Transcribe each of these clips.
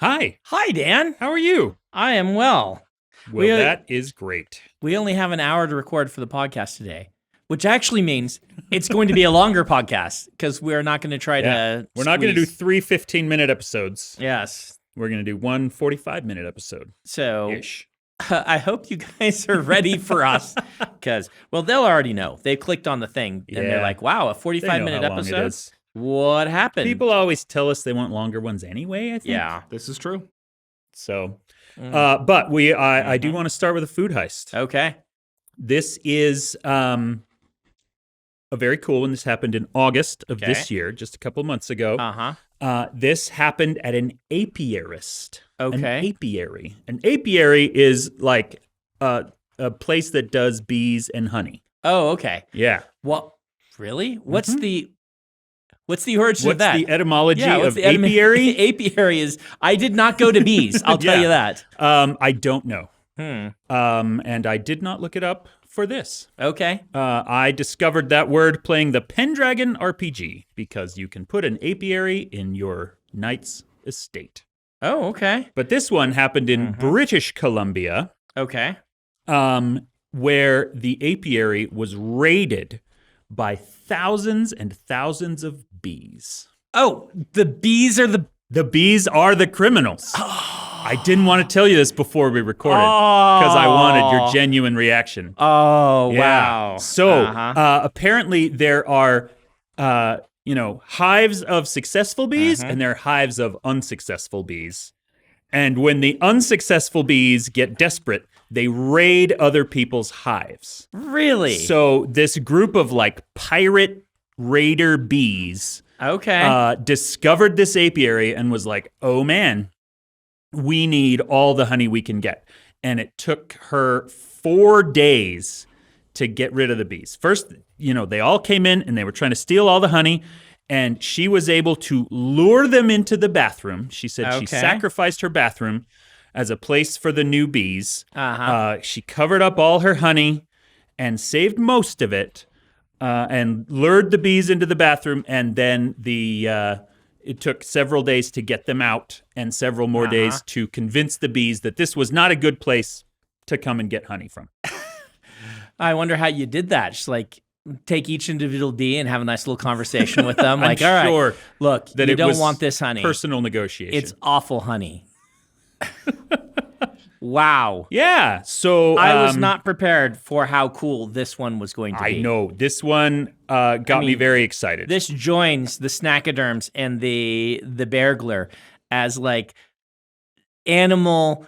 Hi. Hi, Dan. How are you? I am well. Well, that is great. We only have an hour to record for the podcast today, which actually means it's going to be a longer podcast because we're not going to try to We're not going to do 3 15-minute episodes. Yes. We're going to do one 45-minute episode. So Ish. I hope you guys are ready for us because, well, they'll already know. They clicked on the thing and they're like, wow, a 45-minute episode? What happened? People always tell us they want longer ones anyway, I think. Yeah. This is true. So, but I do want to start with a food heist. Okay. This is a very cool one. This happened in August of this year, just a couple months ago. This happened at an apiarist. Okay. An apiary. An apiary is like a place that does bees and honey. Oh, okay. Yeah. Well, really? What's the origin of that? What's the etymology of the apiary? Apiary is, I did not go to bees. I'll tell you that. I don't know. And I did not look it up for this. Okay. I discovered that word playing the Pendragon RPG because you can put an apiary in your knight's estate. Oh, okay. But this one happened in British Columbia. Okay. Where the apiary was raided by thousands and thousands of bees. Oh, the bees are the criminals. I didn't want to tell you this before we recorded because I wanted your genuine reaction. Oh, yeah. Wow. So apparently there are, hives of successful bees and there are hives of unsuccessful bees. And when the unsuccessful bees get desperate, they raid other people's hives. Really? So this group of like pirate raider bees discovered this apiary and was like, oh man, we need all the honey we can get. And it took her 4 days to get rid of the bees. First, they all came in and they were trying to steal all the honey. And she was able to lure them into the bathroom. She said she sacrificed her bathroom as a place for the new bees. She covered up all her honey and saved most of it and lured the bees into the bathroom. And then it took several days to get them out and several more days to convince the bees that this was not a good place to come and get honey from. I wonder how you did that. Just like take each individual bee and have a nice little conversation with them. Like, all right, look, that you don't want this honey. Personal negotiation. It's awful honey. Wow. Yeah. So I was not prepared for how cool this one was going to be. I know. This one got me very excited. This joins the Snackoderms and the Beargler as like animal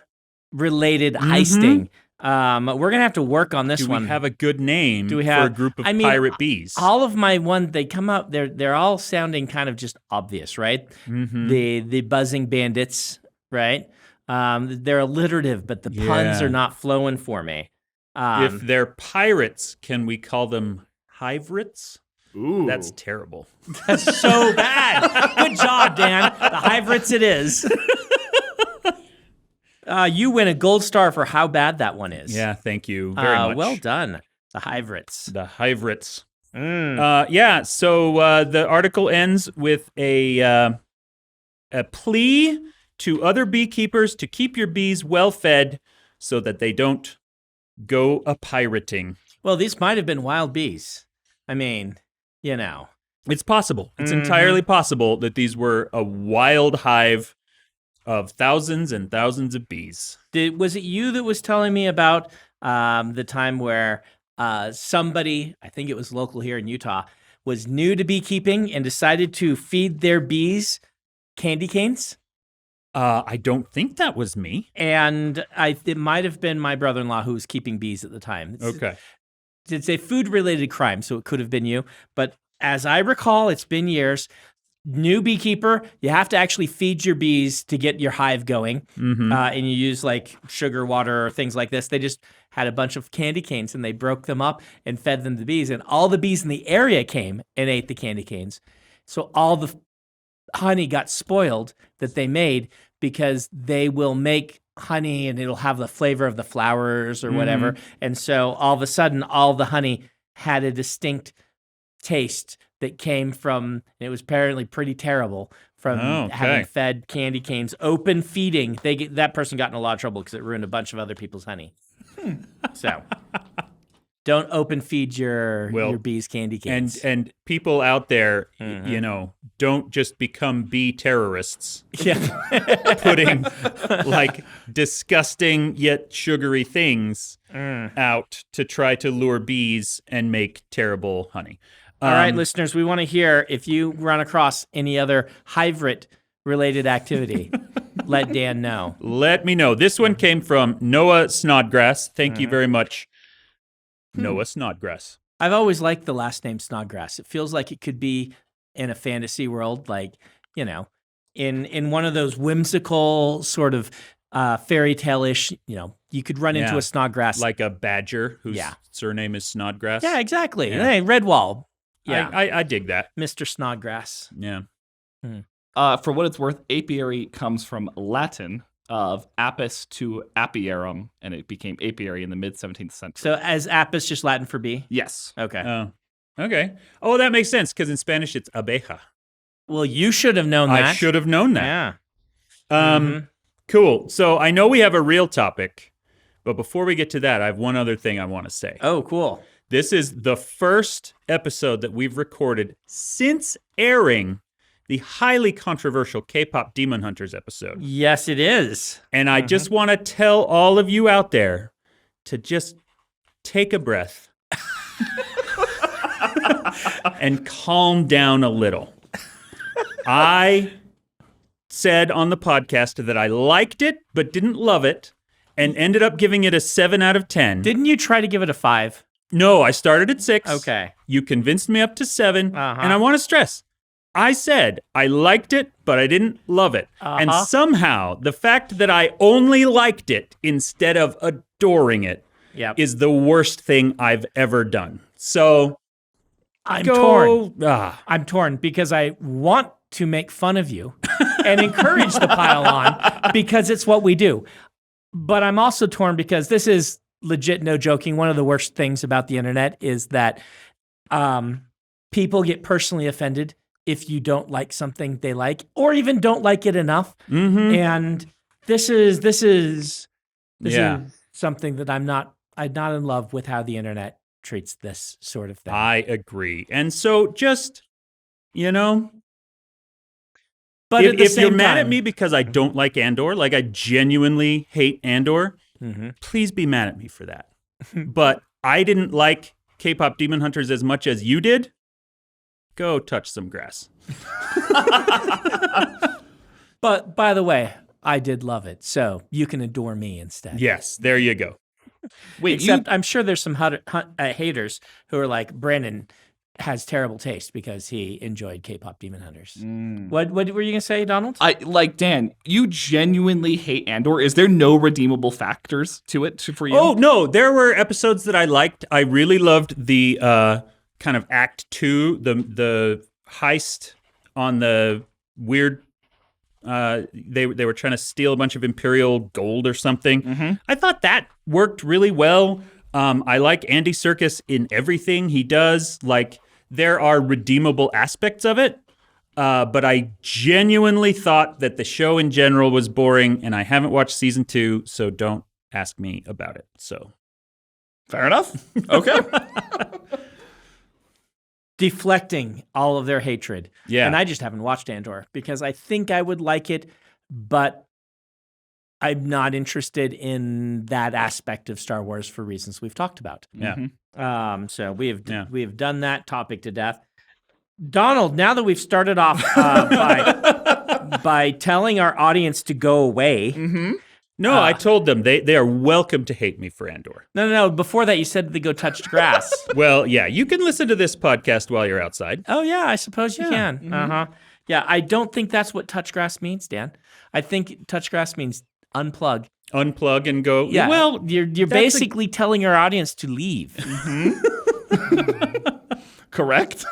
related heisting. We're going to have to work on this one. Do we have a good name for a group of pirate bees? All of my ones, they come up, they're all sounding kind of just obvious, right? The buzzing bandits, right? They're alliterative, but the puns are not flowing for me. If they're pirates, can we call them hiverates? Ooh. That's terrible. That's so bad. Good job, Dan. The hiverates it is. You win a gold star for how bad that one is. Yeah, thank you very much. Well done. The hiverates. The hiverates. So the article ends with a plea to other beekeepers to keep your bees well fed so that they don't go a-pirating. Well, these might have been wild bees. I mean, It's possible. It's entirely possible that these were a wild hive of thousands and thousands of bees. Was it you that was telling me about the time where somebody, I think it was local here in Utah, was new to beekeeping and decided to feed their bees candy canes? I don't think that was me. And it might have been my brother-in-law who was keeping bees at the time. It's a food-related crime, so it could have been you. But as I recall, it's been years. New beekeeper, you have to actually feed your bees to get your hive going. And you use like sugar water or things like this. They just had a bunch of candy canes and they broke them up and fed them to bees. And all the bees in the area came and ate the candy canes. So all the honey got spoiled that they made because they will make honey and it'll have the flavor of the flowers or whatever. And so all of a sudden, all the honey had a distinct taste that came from, it was apparently pretty terrible, from having fed candy canes, open feeding. That person got in a lot of trouble because it ruined a bunch of other people's honey. So don't open feed your bees candy canes. And people out there, don't just become bee terrorists. Yeah. Putting like disgusting yet sugary things out to try to lure bees and make terrible honey. All right, listeners, we want to hear if you run across any other Hivret-related activity. Let Dan know. Let me know. This one came from Noah Snodgrass. Thank you very much, Noah Snodgrass. I've always liked the last name Snodgrass. It feels like it could be in a fantasy world, like, in one of those whimsical sort of fairy tale-ish, you could run into a Snodgrass. Like a badger whose surname is Snodgrass. Yeah, exactly. Yeah. Hey, Redwall. Yeah, I dig that. Mr. Snodgrass. Yeah. For what it's worth, apiary comes from Latin of apis to apiarum, and it became apiary in the mid-17th century. So as apis just Latin for bee? Yes. Okay. Okay. Oh, that makes sense, because in Spanish it's abeja. Well, you should have known that. I should have known that. Yeah. Cool. So I know we have a real topic, but before we get to that, I have one other thing I want to say. Oh, cool. This is the first episode that we've recorded since airing the highly controversial K-pop Demon Hunters episode. Yes, it is. And I just want to tell all of you out there to just take a breath and calm down a little. I said on the podcast that I liked it, but didn't love it, and ended up giving it a 7 out of 10. Didn't you try to give it a 5? No, I started at 6. Okay. You convinced me up to 7. And I want to stress, I said I liked it, but I didn't love it. And somehow, the fact that I only liked it instead of adoring it is the worst thing I've ever done. So I'm torn. I'm torn because I want to make fun of you and encourage the pile on because it's what we do. But I'm also torn because this is legit, no joking. One of the worst things about the internet is that people get personally offended if you don't like something they like, or even don't like it enough. And this is something that I'm not in love with how the internet treats this sort of thing. I agree. And so just, but if you're mad at me because I don't like Andor, like I genuinely hate Andor, please be mad at me for that. But I didn't like K-pop Demon Hunters as much as you did. Go touch some grass. But by the way, I did love it, so you can adore me instead. Yes, there you go. Wait, except I'm sure there's some haters who are like, Brandon has terrible taste because he enjoyed K-pop Demon Hunters. What were you gonna say, Donald? Dan, you genuinely hate Andor. Is there no redeemable factors to it for you? Oh no, there were episodes that I liked. I really loved the kind of Act 2, the heist on the weird. They were trying to steal a bunch of Imperial gold or something. I thought that worked really well. I like Andy Serkis in everything he does. Like, there are redeemable aspects of it, but I genuinely thought that the show in general was boring, and I haven't watched season 2, so don't ask me about it. So, fair enough. Okay. Deflecting all of their hatred. Yeah. And I just haven't watched Andor because I think I would like it, but I'm not interested in that aspect of Star Wars for reasons we've talked about. Yeah. So we have done that topic to death. Donald, now that we've started off by telling our audience to go away. No, I told them they are welcome to hate me for Andor. No. Before that, you said they go touch grass. Well, yeah, you can listen to this podcast while you're outside. Oh, yeah, I suppose you can. Yeah, I don't think that's what touch grass means, Dan. I think touch grass means unplug. Unplug and go. Yeah, well, you're basically telling our audience to leave. Correct.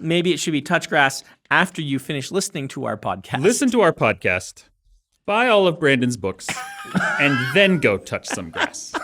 Maybe it should be touch grass after you finish listening to our podcast. Listen to our podcast. Buy all of Brandon's books, and then go touch some grass.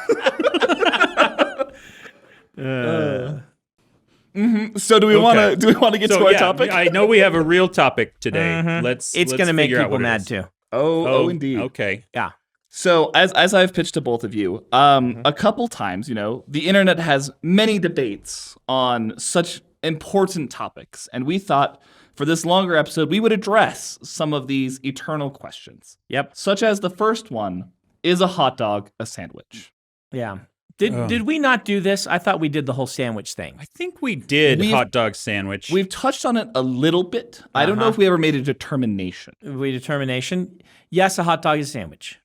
So do we want to get to our topic? I know we have a real topic today. It's going to make people mad too. Oh, indeed. Okay. Yeah. So as I've pitched to both of you, a couple times, the internet has many debates on such important topics, and we thought for this longer episode we would address some of these eternal questions. Yep. Such as the first one: is a hot dog a sandwich? Yeah. Did we not do this? I thought we did the whole sandwich thing. I think we did hot dog sandwich. We've touched on it a little bit. I don't know if we ever made a determination. Yes, a hot dog is a sandwich.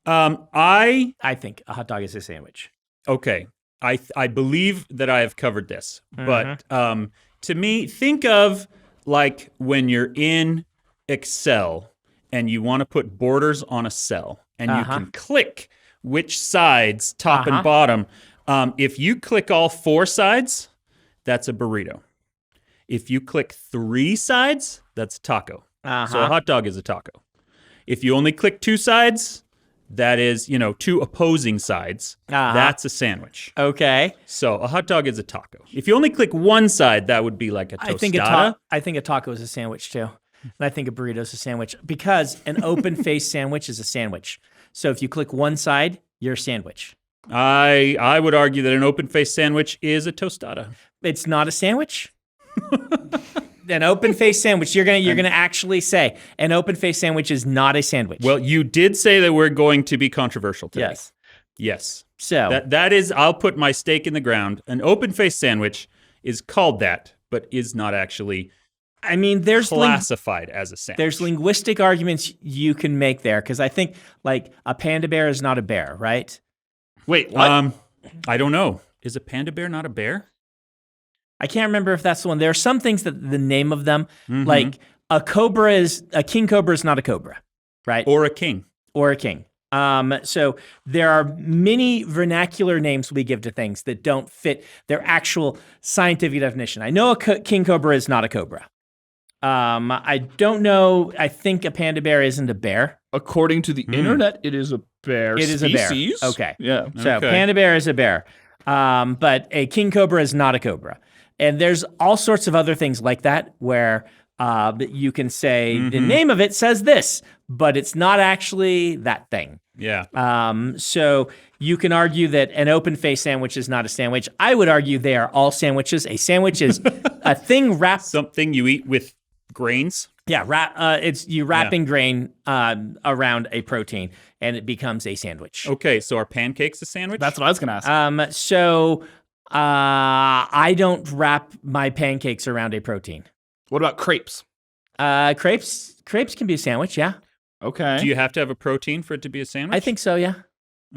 I think a hot dog is a sandwich. Okay. I believe that I have covered this. But to me, think of like when you're in Excel and you want to put borders on a cell and you can click which sides, top and bottom. If you click all 4 sides, that's a burrito. If you click 3 sides, that's a taco. So a hot dog is a taco. If you only click 2 sides, that is, 2 opposing sides. That's a sandwich. Okay. So a hot dog is a taco. If you only click 1 side, that would be like a tostada. I think a taco is a sandwich too. And I think a burrito is a sandwich because an open-faced sandwich is a sandwich. So if you click 1 side, you're a sandwich. I would argue that an open-faced sandwich is a tostada. It's not a sandwich. An open-faced sandwich, you're gonna actually say an open-faced sandwich is not a sandwich. Well, you did say that we're going to be controversial today. Yes. So that is, I'll put my stake in the ground. An open-faced sandwich is called that, but is not actually. There's classified as a sandwich. There's linguistic arguments you can make there because I think like a panda bear is not a bear, right? Wait, what? I don't know. Is a panda bear not a bear? I can't remember if that's the one. There are some things that the name of them, like a king cobra is not a cobra, right? Or a king. So there are many vernacular names we give to things that don't fit their actual scientific definition. I know a king cobra is not a cobra. I don't know. I think a panda bear isn't a bear. According to the internet, it is a bear species. It is a bear. Okay. Yeah. So panda bear is a bear. But a king cobra is not a cobra. And there's all sorts of other things like that where you can say the name of it says this, but it's not actually that thing. Yeah. So you can argue that an open-faced sandwich is not a sandwich. I would argue they are all sandwiches. A sandwich is a thing wrapped. Something you eat with grains. Yeah, it's you wrapping grain around a protein, and it becomes a sandwich. Okay, so are pancakes a sandwich? That's what I was going to ask. I don't wrap my pancakes around a protein. What about crepes? Crepes can be a sandwich, yeah. Okay. Do you have to have a protein for it to be a sandwich? I think so, yeah.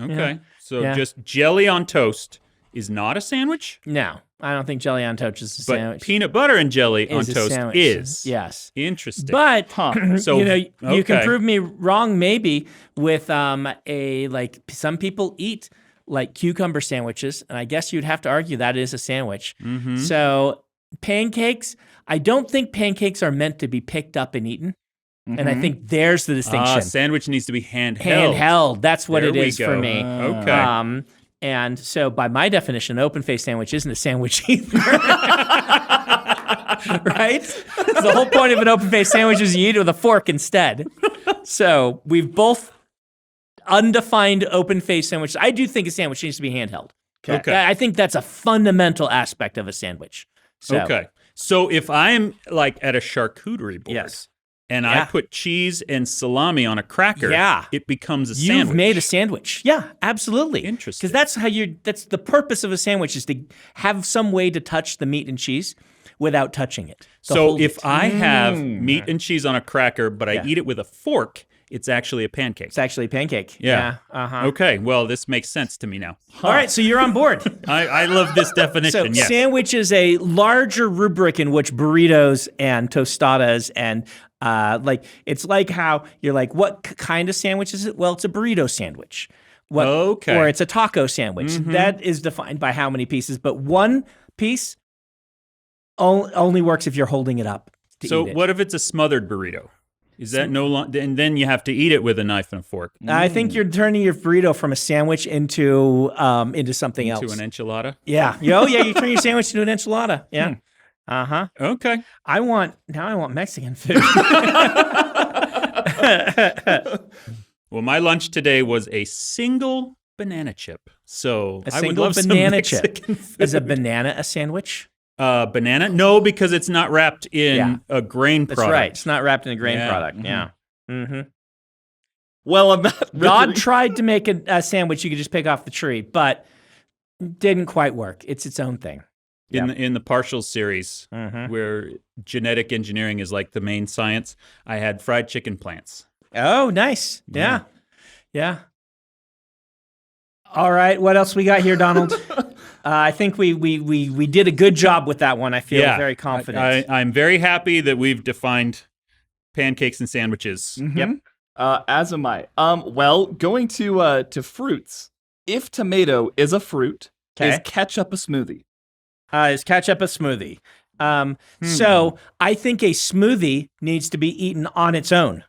Okay. So just jelly on toast is not a sandwich? No, I don't think jelly on toast is a sandwich. But peanut butter and jelly on toast is. Yes. Interesting. But so you can prove me wrong maybe with some people eat like cucumber sandwiches, and I guess you'd have to argue that is a sandwich. So pancakes, I don't think pancakes are meant to be picked up and eaten. And I think there's the distinction. Sandwich needs to be handheld. Handheld. That's what it is for me. Okay. And so by my definition, an open-faced sandwich isn't a sandwich either. Right? The whole point of an open-faced sandwich is you eat it with a fork instead. So we've both undefined open-faced sandwiches. I do think a sandwich needs to be handheld. Okay. I think that's a fundamental aspect of a sandwich. Okay. So if I'm like at a charcuterie board. Yes. And I put cheese and salami on a cracker, it becomes a sandwich. You've made a sandwich. Yeah, absolutely. Interesting. Because that's the purpose of a sandwich is to have some way to touch the meat and cheese without touching it. So if I have meat and cheese on a cracker, but I eat it with a fork, it's actually a pancake. It's actually a pancake. Yeah. Okay, well, this makes sense to me now. All right, so you're on board. I love this definition, So sandwich is a larger rubric in which burritos and tostadas and it's like how you're like, what kind of sandwich is it? Well, it's a burrito sandwich. Or it's a taco sandwich. That is defined by how many pieces, but one piece only works if you're holding it up to eat it. What if it's a smothered burrito? Is that no longer? And then you have to eat it with a knife and a fork. I think you're turning your burrito from a sandwich into something else. Into an enchilada? Yeah. Oh, yeah, you turn your sandwich into an enchilada. Yeah. Uh-huh. Okay. I want Mexican food. Well, my lunch today was a single banana chip. So A I would single love some banana chip. Mexican food. Is a banana a sandwich? Banana? No, because it's not wrapped in a grain product. That's right. It's not wrapped in a grain Yeah. product. Mhm. Yeah. Mm-hmm. Well, I'm not really... God tried to make a sandwich you could just pick off the tree, but didn't quite work. It's its own thing. In the partial series, Mhm. where genetic engineering is like the main science, I had fried chicken plants. Oh, nice. Yeah. Yeah. All right. What else we got here, Donald? I think we did a good job with that one. I feel very confident. I'm very happy that we've defined pancakes and sandwiches. Mhm. Yep. As am I. Well, going to fruits. If tomato is a fruit, is ketchup a smoothie? Is ketchup a smoothie? So I think a smoothie needs to be eaten on its own.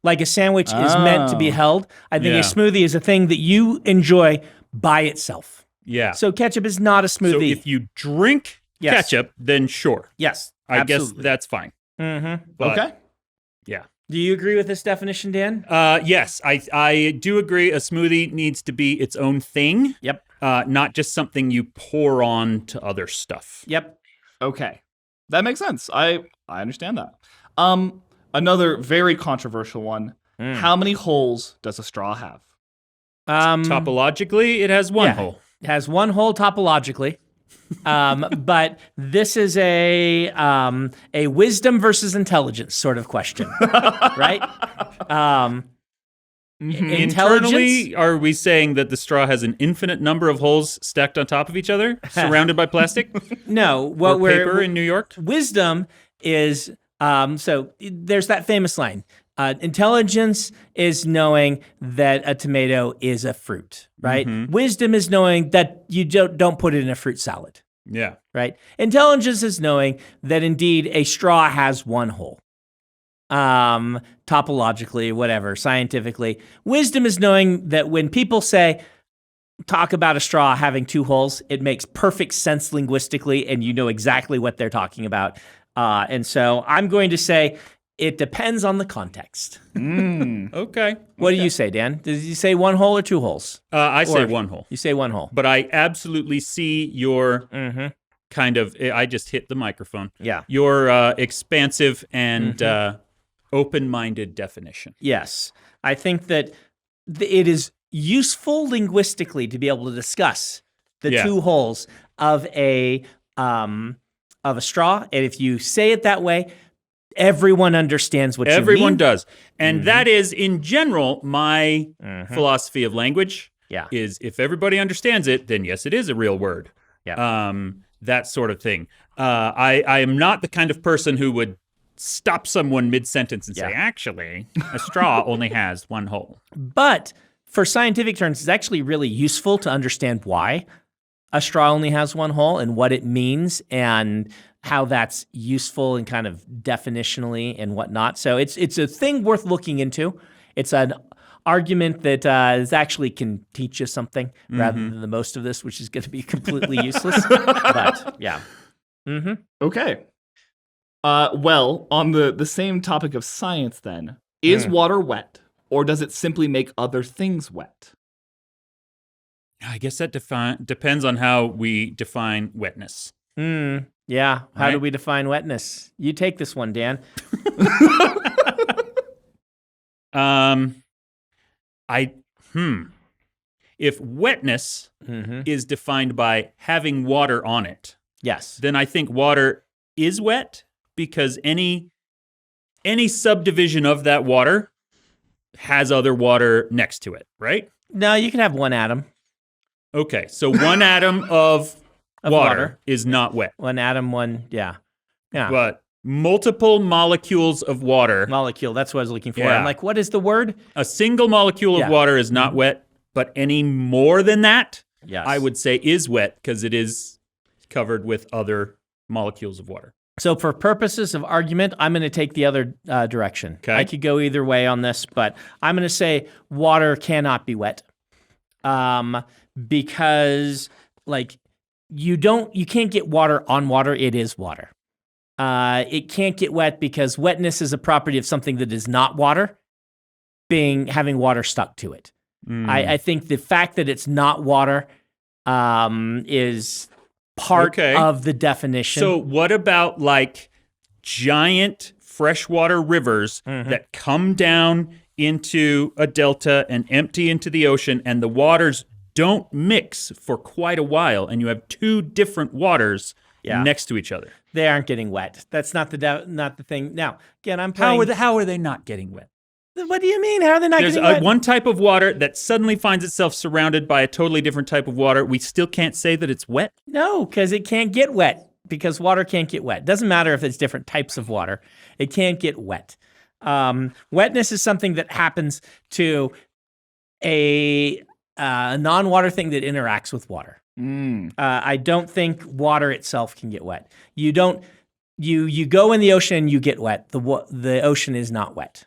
Like a sandwich is meant to be held. I think a smoothie is a thing that you enjoy by itself. Yeah. So ketchup is not a smoothie. So if you drink ketchup, then sure. Yes. I absolutely. guess that's fine. Mm-hmm. But, Okay. Yeah. Do you agree with this definition, Dan? Yes, I do agree. A smoothie needs to be its own thing. Yep. Not just something you pour on to other stuff. Yep. Okay. That makes sense. I understand that. Another very controversial one. How many holes does a straw have? Topologically, it has one hole. It has one hole topologically. But this is a wisdom versus intelligence sort of question, right? Internally, are we saying that the straw has an infinite number of holes stacked on top of each other, surrounded by plastic? No, or paper in New York? Wisdom is so there's that famous line. Intelligence is knowing that a tomato is a fruit, right? Mm-hmm. Wisdom is knowing that you don't put it in a fruit salad. Yeah. Right? Intelligence is knowing that indeed a straw has one hole. Topologically, whatever, scientifically. Wisdom is knowing that when people talk about a straw having two holes, it makes perfect sense linguistically and you know exactly what they're talking about. And so I'm going to say it depends on the context. Okay. What do you say, Dan? Did you say one hole or two holes? I say one hole. You say one hole. But I absolutely see your kind of, I just hit the microphone. Yeah. Your expansive and open-minded definition. Yes. I think that it is useful linguistically to be able to discuss the two holes of a straw. And if you say it that way, everyone understands what you mean. Everyone does. And that is, in general, my philosophy of language is if everybody understands it, then yes, it is a real word. Yeah. That sort of thing. I am not the kind of person who would stop someone mid-sentence and say, actually, a straw only has one hole. But for scientific terms, it's actually really useful to understand why a straw only has one hole and what it means and how that's useful and kind of definitionally and whatnot. So it's a thing worth looking into. It's an argument that is actually can teach you something rather than the most of this, which is going to be completely useless. But yeah. Okay. Well, on the same topic of science then, is water wet or does it simply make other things wet? I guess that depends on how we define wetness. Yeah. How do we define wetness? You take this one, Dan. If wetness is defined by having water on it, yes, then I think water is wet because any subdivision of that water has other water next to it, right? No, you can have one atom. Okay, so one atom of water is not wet. One atom, yeah. But multiple molecules of water. Molecule, that's what I was looking for. Yeah. I'm like, what is the word? A single molecule of water is not wet, but any more than that, I would say is wet because it is covered with other molecules of water. So for purposes of argument, I'm going to take the other direction. Okay. I could go either way on this, but I'm going to say water cannot be wet, because like you can't get water on water. It is water. It can't get wet because wetness is a property of something that is not water, having water stuck to it. I think the fact that it's not water is part of the definition. So what about like giant freshwater rivers that come down into a delta and empty into the ocean, and the waters don't mix for quite a while, and you have two different waters next to each other? They aren't getting wet. That's not the thing. Now, again, I'm playing. How are they not getting wet? What do you mean? How are they not getting wet? There's one type of water that suddenly finds itself surrounded by a totally different type of water. We still can't say that it's wet? No, because it can't get wet, because water can't get wet. Doesn't matter if it's different types of water. It can't get wet. Wetness is something that happens to a non-water thing that interacts with water. I don't think water itself can get wet. You go in the ocean and you get wet. The ocean is not wet.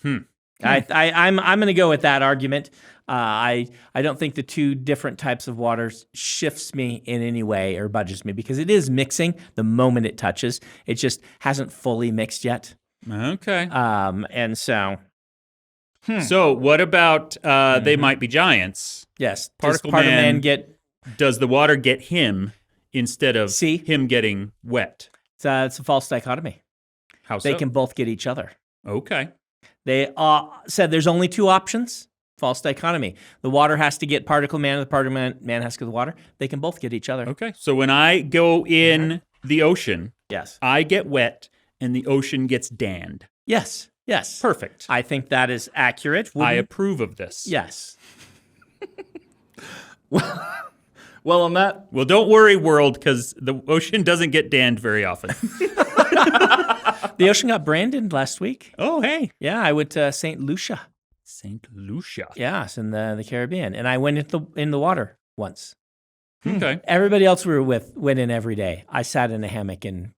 I'm going to go with that argument. I don't think the two different types of waters shifts me in any way or budges me, because it is mixing the moment it touches. It just hasn't fully mixed yet. Okay. And so. So what about they might be giants? Yes. Particle Does Man get? Does the water get him instead of him getting wet? It's a false dichotomy. How so? They can both get each other. Okay. They said there's only two options. False dichotomy. The water has to get Particle Man, and the Particle Man has to get the water. They can both get each other. Okay. So when I go in the ocean, yes, I get wet and the ocean gets danned. Yes. Yes. Perfect. I think that is accurate. I approve of this. Yes. Well, on that. Well, don't worry, world, because the ocean doesn't get danned very often. The ocean got branded last week. Oh, hey. Yeah, I went to St. Lucia. St. Lucia. Yes, in the Caribbean. And I went in the water once. Okay. Everybody else we were with went in every day. I sat in a hammock and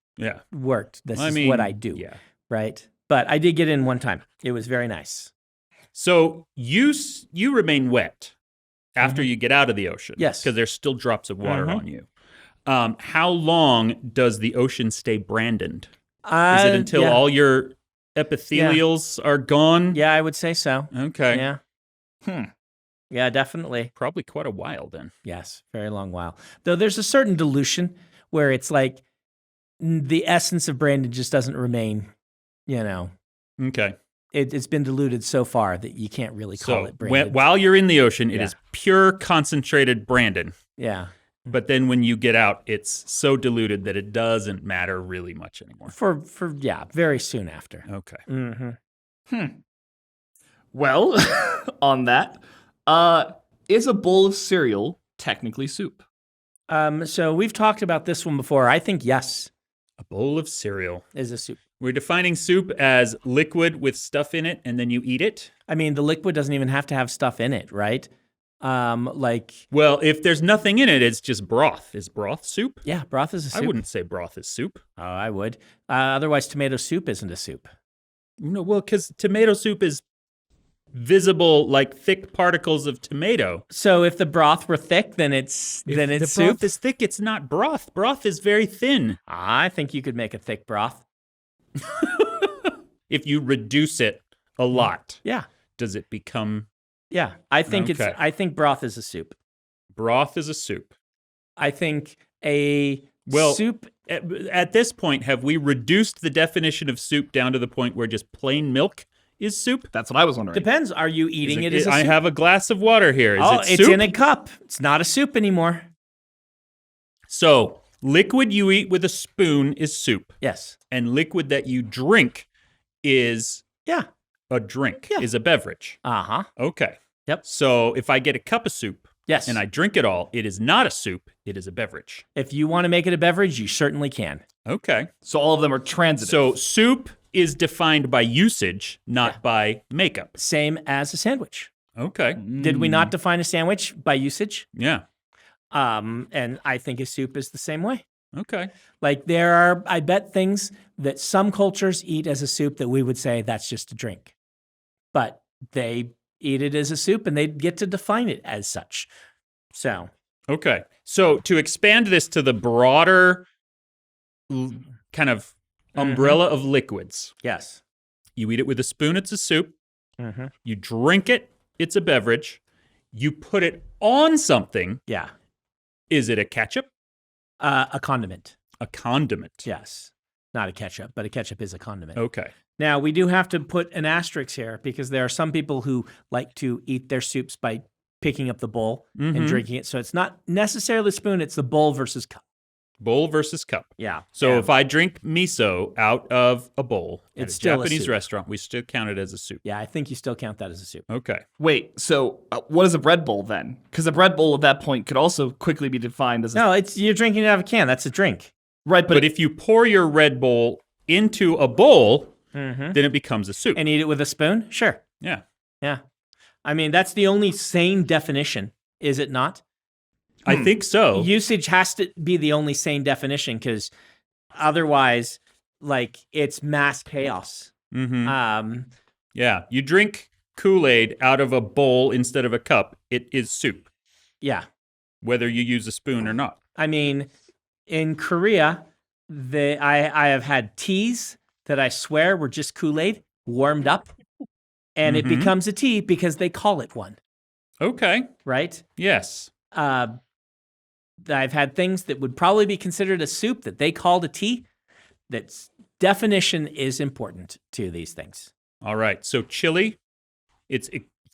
worked. This is what I do. Yeah. Right? But I did get in one time. It was very nice. So you remain wet after you get out of the ocean. Yes. Because there's still drops of water on you. How long does the ocean stay branded? Is it until all your epithelials are gone? Yeah, I would say so. Okay. Yeah. Yeah, definitely. Probably quite a while then. Yes, very long while. Though there's a certain dilution where it's like the essence of branded just doesn't remain, Okay. It's been diluted so far that you can't really call it branded. While you're in the ocean, it is pure concentrated Brandon. Yeah. But then when you get out, it's so diluted that it doesn't matter really much anymore. For very soon after. Okay. Mm-hmm. Well, on that, is a bowl of cereal technically soup? So we've talked about this one before. I think yes. A bowl of cereal is a soup. We're defining soup as liquid with stuff in it, and then you eat it? I mean, the liquid doesn't even have to have stuff in it, right? Well, if there's nothing in it, it's just broth. Is broth soup? Yeah, broth is a soup. I wouldn't say broth is soup. Oh, I would. Otherwise, tomato soup isn't a soup. No, well, because tomato soup is visible like thick particles of tomato. So if the broth were thick, then it's soup. If the broth is thick, it's not broth. Broth is very thin. I think you could make a thick broth. If you reduce it a lot. Yeah. Does it become? Yeah, I think I think broth is a soup. Broth is a soup. I think soup. At this point, have we reduced the definition of soup down to the point where just plain milk is soup? That's what I was wondering. Depends. Are you eating it as a soup? I have a glass of water here. Is it soup? It's in a cup. It's not a soup anymore. So, liquid you eat with a spoon is soup. Yes. And liquid that you drink is a drink, is a beverage. Uh-huh. Okay. Yep. So, if I get a cup of soup and I drink it all, it is not a soup, it is a beverage. If you want to make it a beverage, you certainly can. Okay. So all of them are transitive. So soup is defined by usage, not by makeup. Same as a sandwich. Okay. Did we not define a sandwich by usage? Yeah. And I think a soup is the same way. Okay. Like there are, I bet, things that some cultures eat as a soup that we would say that's just a drink. But they eat it as a soup and they get to define it as such. So. Okay. So to expand this to the broader kind of umbrella of liquids. Yes. You eat it with a spoon, it's a soup. Mm-hmm. You drink it, it's a beverage. You put it on something. Yeah. Is it a ketchup? A condiment. A condiment. Yes. Not a ketchup, but a ketchup is a condiment. Okay. Now, we do have to put an asterisk here because there are some people who like to eat their soups by picking up the bowl and drinking it. So it's not necessarily the spoon, it's the bowl versus cup. Bowl versus cup. Yeah. So if I drink miso out of a bowl it's at a still Japanese a soup. restaurant, we still count it as a soup. Yeah, I think you still count that as a soup. Okay. Wait, so what is a bread bowl then? Because a bread bowl at that point could also quickly be defined as No, it's you're drinking it out of a can. That's a drink. Right, But if you pour your Red Bull into a bowl, Mm-hmm. then it becomes a soup. And eat it with a spoon? Sure. Yeah. Yeah. I mean, that's the only sane definition, is it not? I think so. Usage has to be the only sane definition because otherwise, like, it's mass chaos. Mm-hmm. Yeah. You drink Kool-Aid out of a bowl instead of a cup, it is soup, Yeah. whether you use a spoon or not. I mean, in Korea, I have had teas that I swear were just Kool-Aid warmed up, and it becomes a tea because they call it one. Okay. Right? Yes. I've had things that would probably be considered a soup that they called a tea. That's definition is important to these things. All right. So chili, it's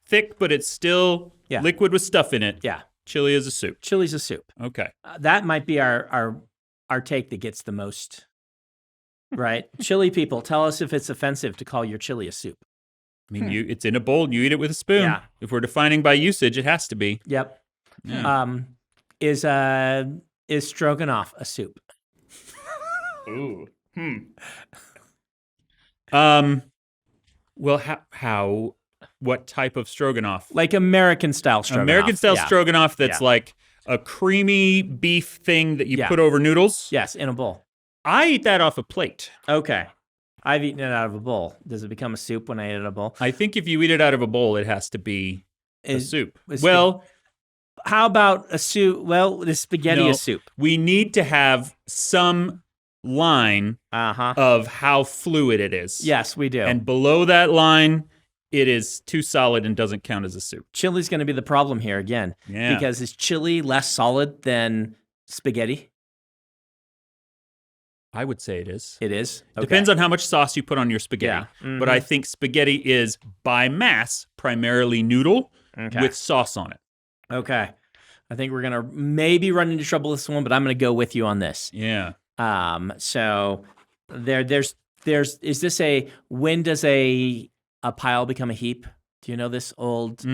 thick, but it's still liquid with stuff in it. Yeah. Chili is a soup. Chili's a soup. Okay. That might be our take that gets the most, right? Chili people, tell us if it's offensive to call your chili a soup. I mean, it's in a bowl and you eat it with a spoon. Yeah. If we're defining by usage, it has to be. Yep. Yeah. Is stroganoff a soup? Ooh. Well, what type of stroganoff? Like American style stroganoff. American style stroganoff that's like a creamy beef thing that you put over noodles? Yes, in a bowl. I eat that off a plate. Okay. I've eaten it out of a bowl. Does it become a soup when I eat it out of a bowl? I think if you eat it out of a bowl, it has to be a soup. Well, how about a soup? Well, is spaghetti a soup? We need to have some line of how fluid it is. Yes, we do. And below that line, it is too solid and doesn't count as a soup. Chili's going to be the problem here again. Yeah. Because is chili less solid than spaghetti? I would say it is. It is? Okay. Depends on how much sauce you put on your spaghetti. Yeah. But I think spaghetti is, by mass, primarily noodle with sauce on it. Okay. I think we're going to maybe run into trouble with this one, but I'm going to go with you on this. Yeah. So there's is this when does a pile become a heap? Do you know this old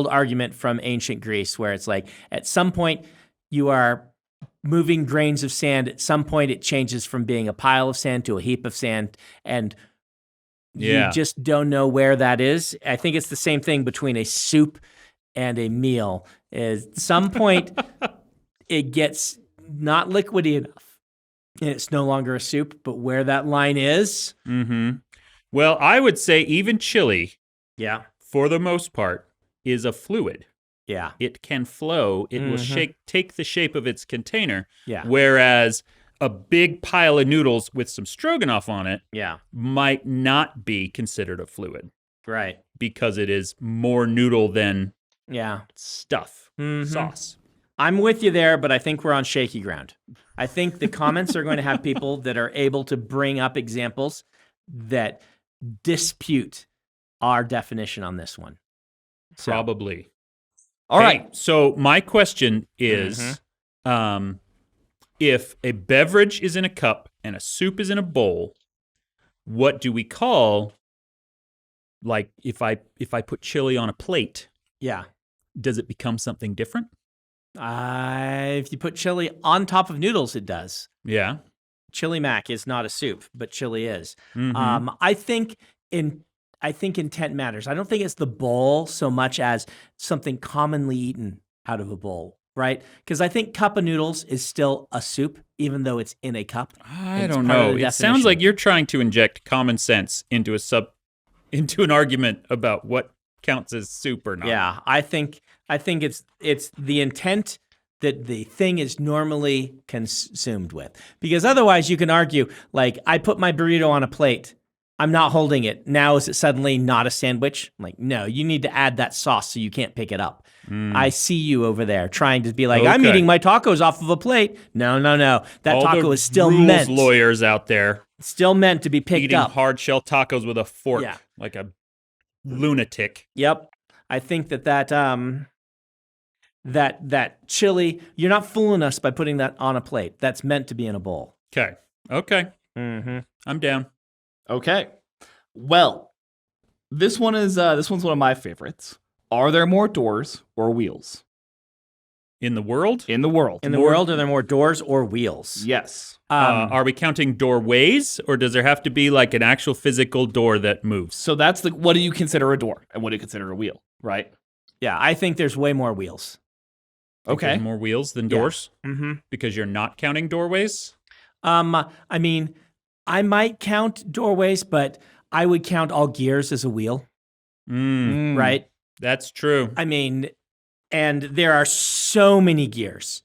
argument from ancient Greece where it's like at some point you are moving grains of sand, at some point it changes from being a pile of sand to a heap of sand, and you just don't know where that is. I think it's the same thing between a soup and a meal. At some point it gets not liquidy enough and it's no longer a soup, but where that line is. Well, I would say even chili, for the most part, is a fluid. Yeah. It can flow. It will take the shape of its container. Yeah. Whereas a big pile of noodles with some stroganoff on it might not be considered a fluid. Right. Because it is more noodle than stuff, sauce. I'm with you there, but I think we're on shaky ground. I think the comments are going to have people that are able to bring up examples that dispute our definition on this one. So, Probably. All right. So my question is, if a beverage is in a cup and a soup is in a bowl, what do we call, like, if I put chili on a plate? Yeah. Does it become something different? If you put chili on top of noodles, it does. Yeah. Chili mac is not a soup, but chili is. I think intent matters. I don't think it's the bowl so much as something commonly eaten out of a bowl. right? Because I think cup of noodles is still a soup, even though it's in a cup. I don't know. It sounds like you're trying to inject common sense into an argument about what counts as soup or not. Yeah, I think it's the intent that the thing is normally consumed with. Because otherwise you can argue, like, I put my burrito on a plate. I'm not holding it. Now is it suddenly not a sandwich? I'm like, no, you need to add that sauce so you can't pick it up. I see you over there trying to be like, I'm eating my tacos off of a plate. No. That taco is still meant. Lawyers out there. Still meant to be picked eating up. Eating hard shell tacos with a fork like a lunatic. Yep. I think that chili, you're not fooling us by putting that on a plate. That's meant to be in a bowl. Okay. Mm-hmm. I'm down. Okay. Well, this one's one of my favorites. Are there more doors or wheels? In the world? In the world. In the world, are there more doors or wheels? Yes. Are we counting doorways, or does there have to be like an actual physical door that moves? So that's what do you consider a door and what do you consider a wheel, right? Yeah, I think there's way more wheels. Okay. More wheels than doors? Yeah. Mm-hmm. Because you're not counting doorways? I mean, I might count doorways, but I would count all gears as a wheel. Right? That's true. I mean, and there are so many gears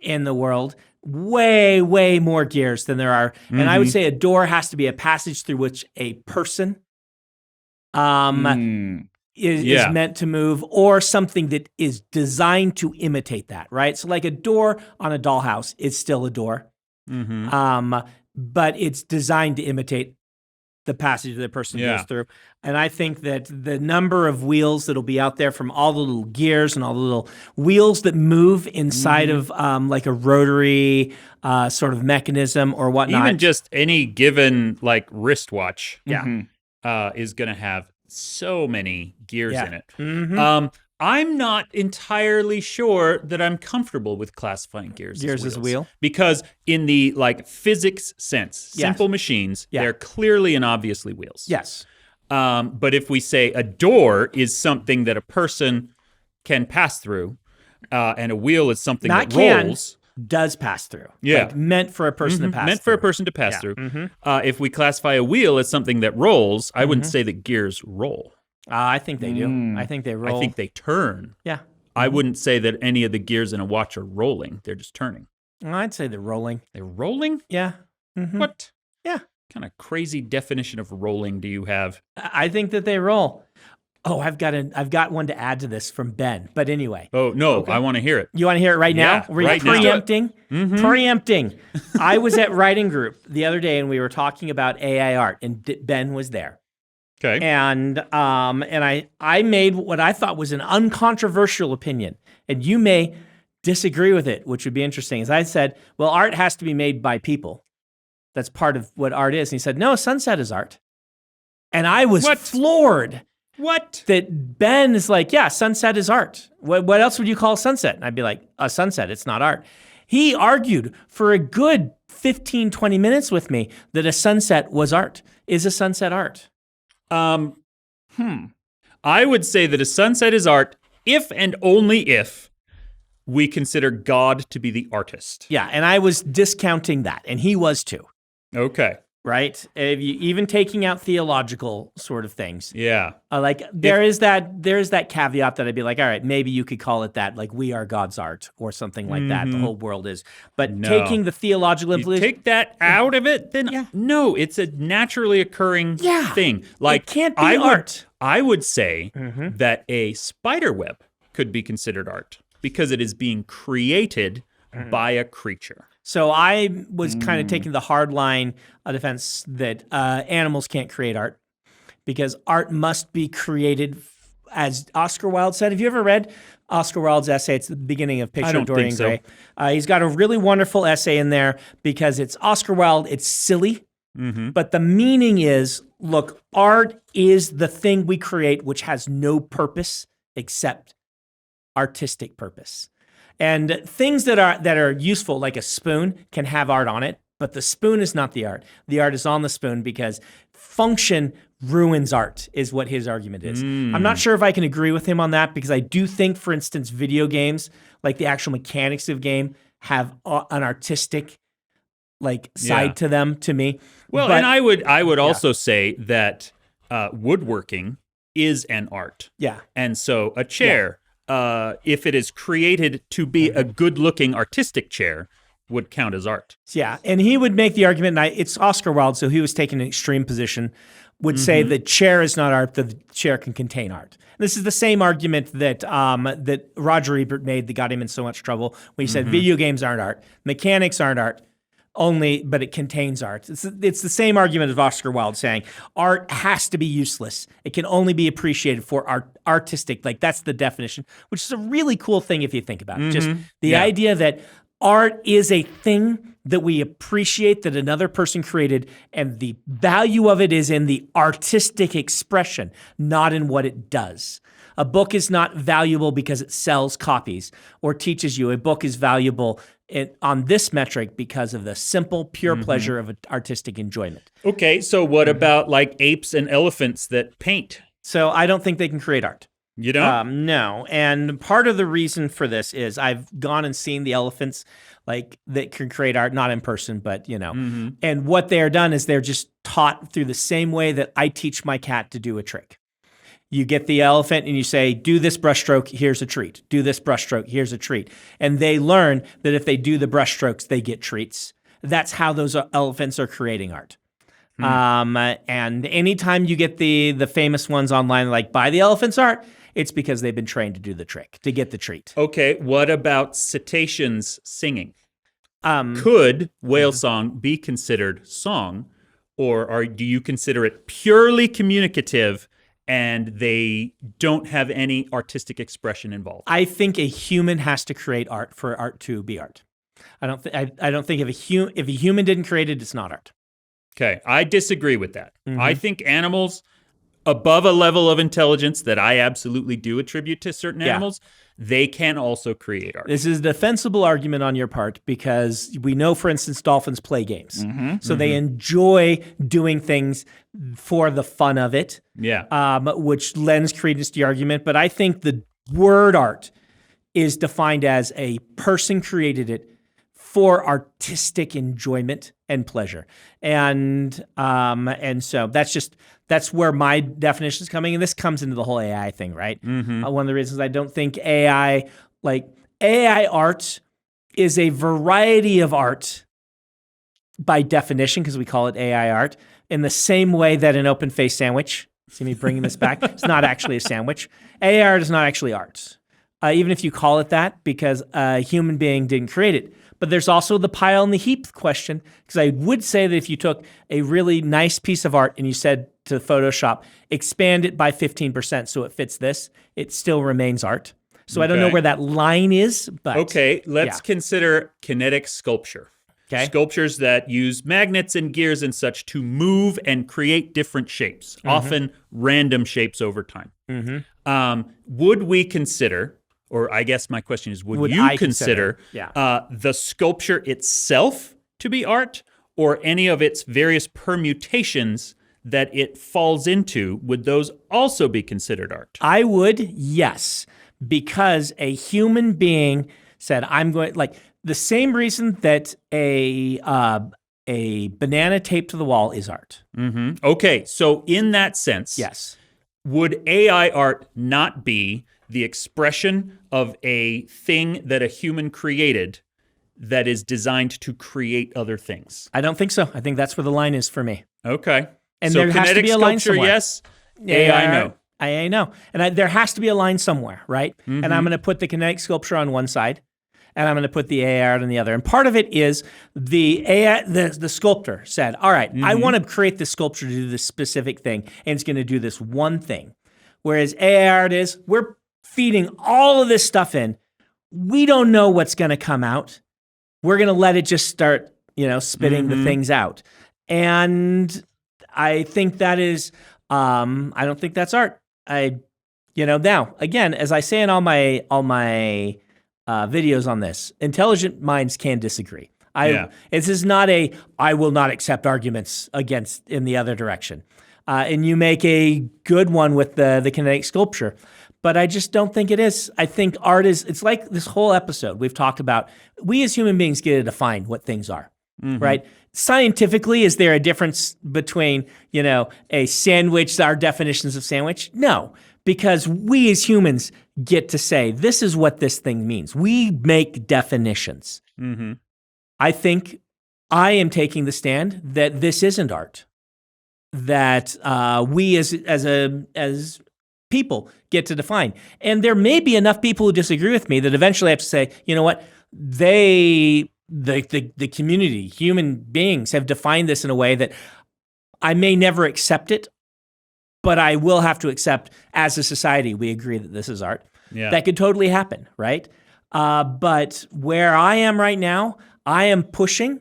in the world, way more gears than there are. And I would say a door has to be a passage through which a person is meant to move, or something that is designed to imitate that, right? So like a door on a dollhouse is still a door, but it's designed to imitate the passage the person goes through. And I think that the number of wheels that'll be out there from all the little gears and all the little wheels that move inside of like a rotary sort of mechanism or whatnot. Even just any given like wristwatch is going to have so many gears in it. I'm not entirely sure that I'm comfortable with classifying gears as a wheel. Because in the like physics sense, simple machines, they're clearly and obviously wheels. Yes. But if we say a door is something that a person can pass through, and a wheel is something that rolls. Does pass through. Yeah. Like meant for a person to pass through. Meant for a person to pass through. If we classify a wheel as something that rolls, I wouldn't say that gears roll. I think they do. I think they roll. I think they turn. Yeah. I wouldn't say that any of the gears in a watch are rolling. They're just turning. I'd say they're rolling. They're rolling? Yeah. What? Yeah. What kind of crazy definition of rolling do you have? I think that they roll. Oh, I've got one to add to this from Ben. But anyway. Oh, no. I want to hear it. You want to hear it right now? We're right preempting. Preempting. I was at Writing Group the other day, and we were talking about AI art, and Ben was there. Okay. And I made what I thought was an uncontroversial opinion, and you may disagree with it, which would be interesting. As I said, well, art has to be made by people. That's part of what art is. And he said, no, sunset is art. And I was floored. What? That Ben is like, yeah, sunset is art. What else would you call sunset? And I'd be like, a sunset, it's not art. He argued for a good 15, 20 minutes with me that a sunset was art. Is a sunset art? I would say that a sunset is art if and only if we consider God to be the artist. Yeah, and I was discounting that, and he was too. Okay. Right? Even taking out theological sort of things. Yeah. Like there is that caveat that I'd be like, all right, maybe you could call it that, like we are God's art or something like that. The whole world is. But taking the theological implication. Take that out of it, then no, it's a naturally occurring thing. Like it can't be art. I would say that a spider web could be considered art because it is being created by a creature. So I was kind of taking the hard line of defense that animals can't create art because art must be created, as Oscar Wilde said. Have you ever read Oscar Wilde's essay? It's the beginning of Picture of Dorian Gray. He's got a really wonderful essay in there because it's Oscar Wilde. It's silly, but the meaning is, look, art is the thing we create which has no purpose except artistic purpose. And things that are useful, like a spoon, can have art on it, but the spoon is not the art. The art is on the spoon because function ruins art is what his argument is. I'm not sure if I can agree with him on that because I do think, for instance, video games, like the actual mechanics of game, have an artistic side to them to me. Well, and I would also say that woodworking is an art. Yeah. And so a chair, if it is created to be a good-looking artistic chair, would count as art. Yeah, and he would make the argument, and it's Oscar Wilde, so he was taking an extreme position, would say the chair is not art, the chair can contain art. This is the same argument that that Roger Ebert made that got him in so much trouble when he said video games aren't art, mechanics aren't art, but it contains art. It's the same argument of Oscar Wilde saying art has to be useless. It can only be appreciated for artistic, that's the definition, which is a really cool thing if you think about it. Just the idea that art is a thing that we appreciate that another person created, and the value of it is in the artistic expression, not in what it does. A book is not valuable because it sells copies or teaches you. A book is valuable on this metric because of the simple, pure pleasure of artistic enjoyment. Okay, so what about apes and elephants that paint? So I don't think they can create art. You don't? No. And part of the reason for this is I've gone and seen the elephants that can create art, not in person, but and what they're done is they're just taught through the same way that I teach my cat to do a trick. You get the elephant and you say, do this brushstroke, here's a treat. Do this brushstroke, here's a treat. And they learn that if they do the brushstrokes, they get treats. That's how those elephants are creating art. And anytime you get the famous ones online, buy the elephant's art, it's because they've been trained to do the trick, to get the treat. Okay, what about cetaceans singing? Could whale song be considered song, or do you consider it purely communicative and they don't have any artistic expression involved? I think a human has to create art for art to be art. I don't think if a human didn't create it, it's not art. Okay, I disagree with that. I think animals above a level of intelligence that I absolutely do attribute to certain animals, they can also create art. This is a defensible argument on your part because we know, for instance, dolphins play games. So they enjoy doing things for the fun of it, which lends credence to the argument. But I think the word art is defined as a person created it for artistic enjoyment and pleasure. And so that's where my definition is coming. And this comes into the whole AI thing, right? One of the reasons I don't think AI art is a variety of art by definition, because we call it AI art, in the same way that an open-faced sandwich, see me bringing this back, it's not actually a sandwich. AI art is not actually art. Even if you call it that, because a human being didn't create it. But there's also the pile and the heap question, because I would say that if you took a really nice piece of art and you said to Photoshop, expand it by 15% so it fits this, it still remains art. So I don't know where that line is, but... Okay, let's consider kinetic sculpture. Okay. Sculptures that use magnets and gears and such to move and create different shapes, often random shapes over time. Would we consider... Or I guess my question is, would you consider the sculpture itself to be art, or any of its various permutations that it falls into? Would those also be considered art? I would, yes, because a human being said, I'm going, the same reason that a banana taped to the wall is art. Okay, so in that sense, yes, would AI art not be the expression of a thing that a human created that is designed to create other things? I don't think so. I think that's where the line is for me. Okay. And so there has to be a line sculpture, somewhere. Yes. AI, no. AI, no. And there has to be a line somewhere, right? And I'm going to put the kinetic sculpture on one side, and I'm going to put the AI art on the other. And part of it is the AI, the sculptor said, all right, I want to create this sculpture to do this specific thing, and it's going to do this one thing. Whereas AI art is, we're feeding all of this stuff in. We don't know what's going to come out. We're going to let it just start, spitting the things out. And I think that is, I don't think that's art. Now, again, as I say in all my videos on this, intelligent minds can disagree. This is not I will not accept arguments against in the other direction. And you make a good one with the kinetic sculpture. But I just don't think it is. I think art it's like this whole episode we've talked about, we as human beings get to define what things are, right? Scientifically, is there a difference between, a sandwich, our definitions of sandwich? No, because we as humans get to say, this is what this thing means. We make definitions. I think I am taking the stand that this isn't art, that we as people get to define. And there may be enough people who disagree with me that eventually have to say, you know what, the community, human beings have defined this in a way that I may never accept it, but I will have to accept as a society, we agree that this is art. Yeah. That could totally happen, right? But where I am right now, I am pushing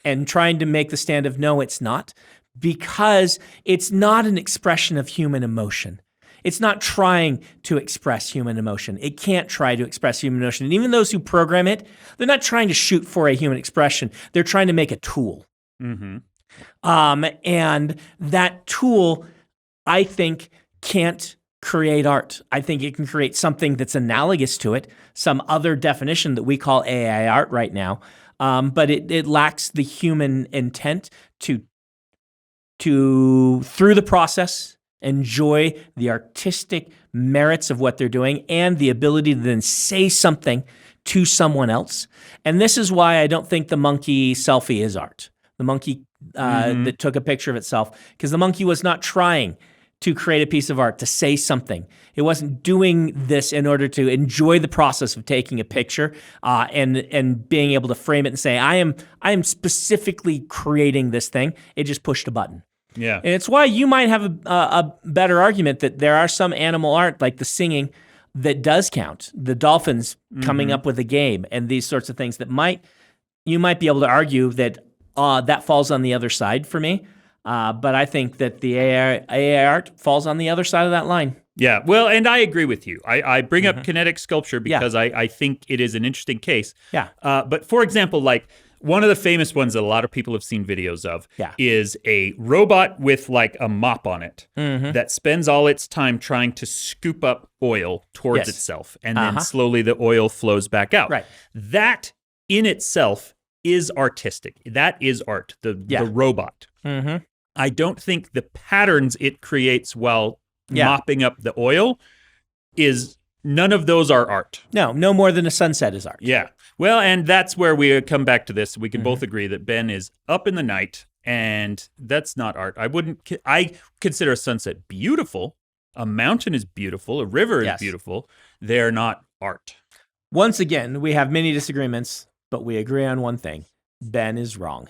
and trying to make the stand of no, it's not, because it's not an expression of human emotion. It's not trying to express human emotion. It can't try to express human emotion. And even those who program it, they're not trying to shoot for a human expression. They're trying to make a tool. And that tool, I think, can't create art. I think it can create something that's analogous to it, some other definition that we call AI art right now. But it lacks the human intent to through the process, enjoy the artistic merits of what they're doing and the ability to then say something to someone else. And this is why I don't think the monkey selfie is art. The monkey that took a picture of itself, because the monkey was not trying to create a piece of art, to say something. It wasn't doing this in order to enjoy the process of taking a picture and being able to frame it and say, I am specifically creating this thing. It just pushed a button. Yeah. And it's why you might have a better argument that there are some animal art, like the singing, that does count. The dolphins coming up with a game and these sorts of things that you might be able to argue that that falls on the other side for me. But I think that the AI art falls on the other side of that line. Yeah, well, and I agree with you. I bring up kinetic sculpture because I think it is an interesting case. Yeah. But for example, like one of the famous ones that a lot of people have seen videos of is a robot with like a mop on it that spends all its time trying to scoop up oil towards itself. And then slowly the oil flows back out. Right. That in itself is artistic. That is art, the robot. I don't think the patterns it creates while mopping up the oil none of those are art. No more than a sunset is art. Yeah. Well, and that's where we come back to this. We can both agree that Ben is up in the night, and that's not art. I consider a sunset beautiful. A mountain is beautiful. A river is beautiful. They're not art. Once again, we have many disagreements, but we agree on one thing. Ben is wrong.